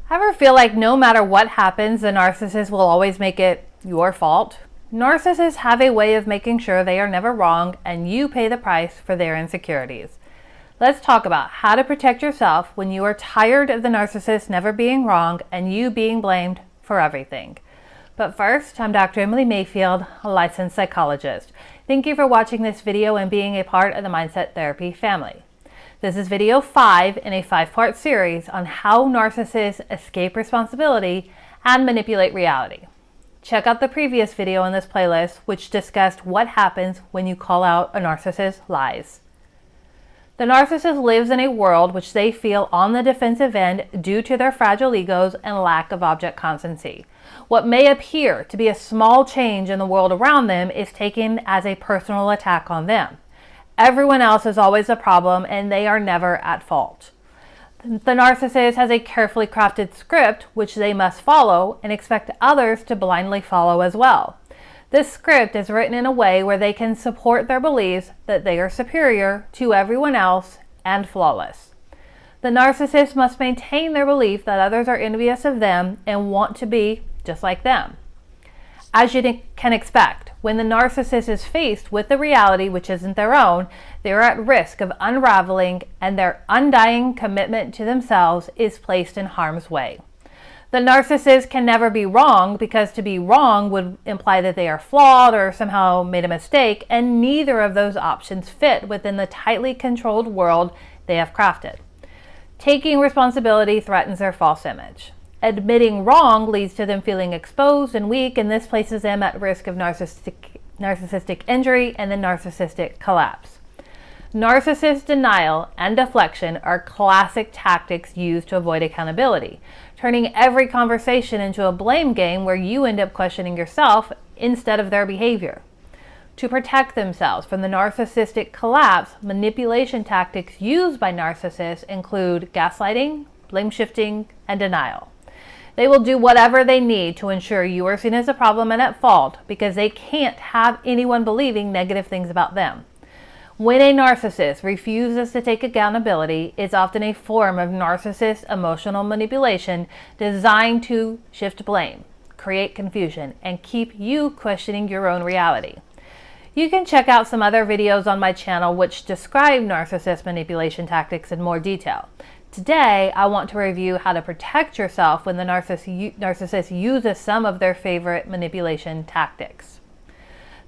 Ever feel like no matter what happens, the narcissist will always make it your fault? Narcissists have a way of making sure they are never wrong and you pay the price for their insecurities. Let's talk about how to protect yourself when you are tired of the narcissist never being wrong and you being blamed for everything. But first, I'm Dr. Emily Mayfield, a licensed psychologist. Thank you for watching this video and being a part of the Mindset Therapy family. This is video 5 in a 5-part series on how narcissists escape responsibility and manipulate reality. Check out the previous video in this playlist, which discussed what happens when you call out a narcissist's lies. The narcissist lives in a world which they feel on the defensive end due to their fragile egos and lack of object constancy. What may appear to be a small change in the world around them is taken as a personal attack on them. Everyone else is always a problem and they are never at fault. The narcissist has a carefully crafted script which they must follow and expect others to blindly follow as well. This script is written in a way where they can support their beliefs that they are superior to everyone else and flawless. The narcissist must maintain their belief that others are envious of them and want to be just like them. As you can expect, when the narcissist is faced with the reality which isn't their own, they are at risk of unraveling and their undying commitment to themselves is placed in harm's way. The narcissist can never be wrong because to be wrong would imply that they are flawed or somehow made a mistake, and neither of those options fit within the tightly controlled world they have crafted. Taking responsibility threatens their false image. Admitting wrong leads to them feeling exposed and weak, and this places them at risk of narcissistic injury and then narcissistic collapse. Narcissist denial and deflection are classic tactics used to avoid accountability, turning every conversation into a blame game where you end up questioning yourself instead of their behavior. To protect themselves from the narcissistic collapse, manipulation tactics used by narcissists include gaslighting, blame shifting, and denial. They will do whatever they need to ensure you are seen as a problem and at fault because they can't have anyone believing negative things about them. When a narcissist refuses to take accountability, it's often a form of narcissist emotional manipulation designed to shift blame, create confusion, and keep you questioning your own reality. You can check out some other videos on my channel which describe narcissist manipulation tactics in more detail. Today, I want to review how to protect yourself when the narcissist uses some of their favorite manipulation tactics.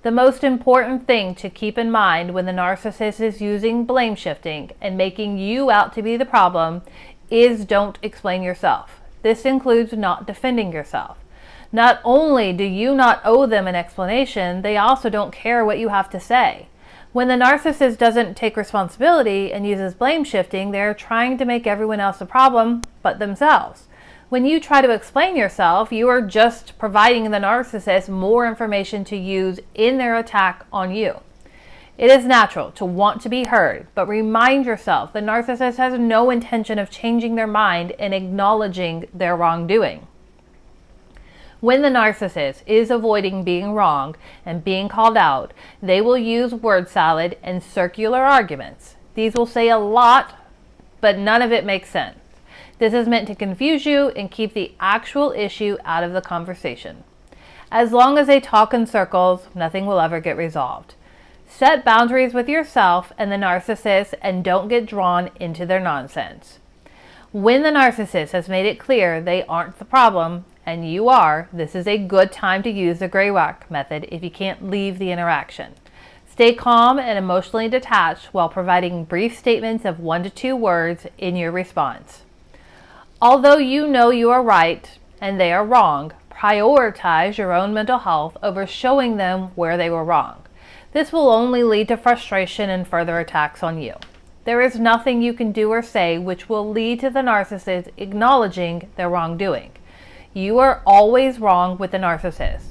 The most important thing to keep in mind when the narcissist is using blame shifting and making you out to be the problem is don't explain yourself. This includes not defending yourself. Not only do you not owe them an explanation, they also don't care what you have to say. When the narcissist doesn't take responsibility and uses blame shifting, they're trying to make everyone else a problem but themselves. When you try to explain yourself, you are just providing the narcissist more information to use in their attack on you. It is natural to want to be heard, but remind yourself the narcissist has no intention of changing their mind and acknowledging their wrongdoing. When the narcissist is avoiding being wrong and being called out, they will use word salad and circular arguments. These will say a lot, but none of it makes sense. This is meant to confuse you and keep the actual issue out of the conversation. As long as they talk in circles, nothing will ever get resolved. Set boundaries with yourself and the narcissist and don't get drawn into their nonsense. When the narcissist has made it clear they aren't the problem, and you are, this is a good time to use the gray rock method if you can't leave the interaction. Stay calm and emotionally detached while providing brief statements of 1 to 2 words in your response. Although you know you are right and they are wrong, prioritize your own mental health over showing them where they were wrong. This will only lead to frustration and further attacks on you. There is nothing you can do or say which will lead to the narcissist acknowledging their wrongdoing. You are always wrong with the narcissist.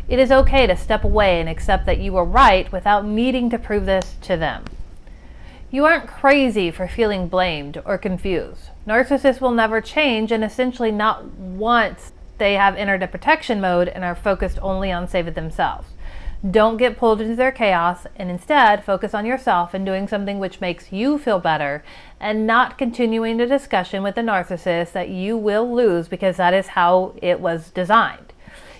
It is okay to step away and accept that you were right without needing to prove this to them. You aren't crazy for feeling blamed or confused. Narcissists will never change, and essentially not once they have entered a protection mode and are focused only on saving themselves. Don't get pulled into their chaos, and instead focus on yourself and doing something which makes you feel better, and not continuing the discussion with the narcissist that you will lose, because that is how it was designed.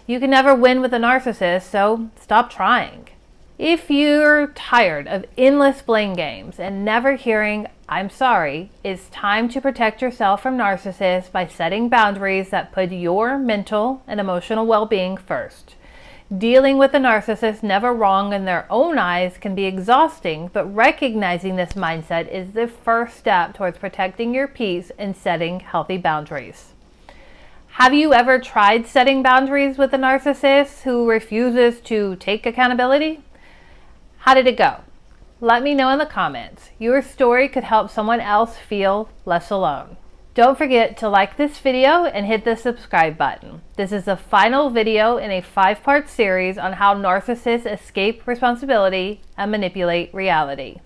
You can never win with a narcissist, so stop trying. If you're tired of endless blame games and never hearing "I'm sorry," it's time to protect yourself from narcissists by setting boundaries that put your mental and emotional well-being first. Dealing with a narcissist never wrong in their own eyes can be exhausting, but recognizing this mindset is the first step towards protecting your peace and setting healthy boundaries. Have you ever tried setting boundaries with a narcissist who refuses to take accountability? How did it go? Let me know in the comments. Your story could help someone else feel less alone. Don't forget to like this video and hit the subscribe button. This is the final video in a 5-part series on how narcissists escape responsibility and manipulate reality.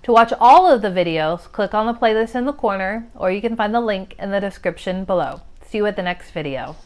To watch all of the videos, click on the playlist in the corner, or you can find the link in the description below. See you at the next video.